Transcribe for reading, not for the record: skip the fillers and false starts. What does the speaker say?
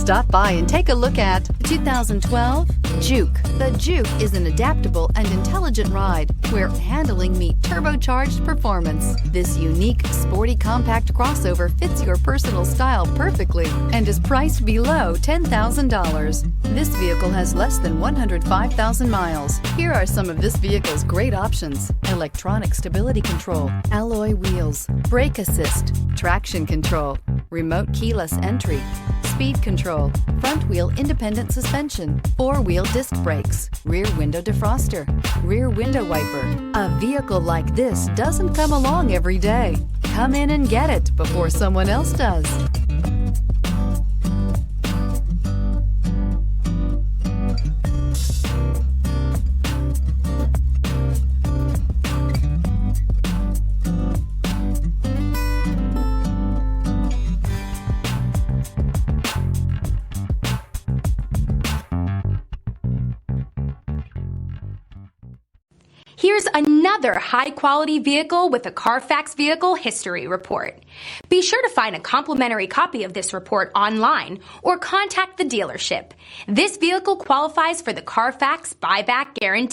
Stop by and take a look at 2012 Juke. The Juke is an adaptable and intelligent ride where handling meets turbocharged performance. This unique, sporty compact crossover fits your personal style perfectly and is priced below $10,000. This vehicle has less than 105,000 miles. Here are some of this vehicle's great options: electronic stability control, alloy wheels, brake assist, traction control, remote keyless entry, speed control, front wheel independent suspension, four-wheel disc brakes, rear window defroster, rear window wiper. A vehicle like this doesn't come along every day. Come in and get it before someone else does. Here's another high-quality vehicle with a Carfax Vehicle History Report. Be sure to find a complimentary copy of this report online or contact the dealership. This vehicle qualifies for the Carfax Buyback Guarantee.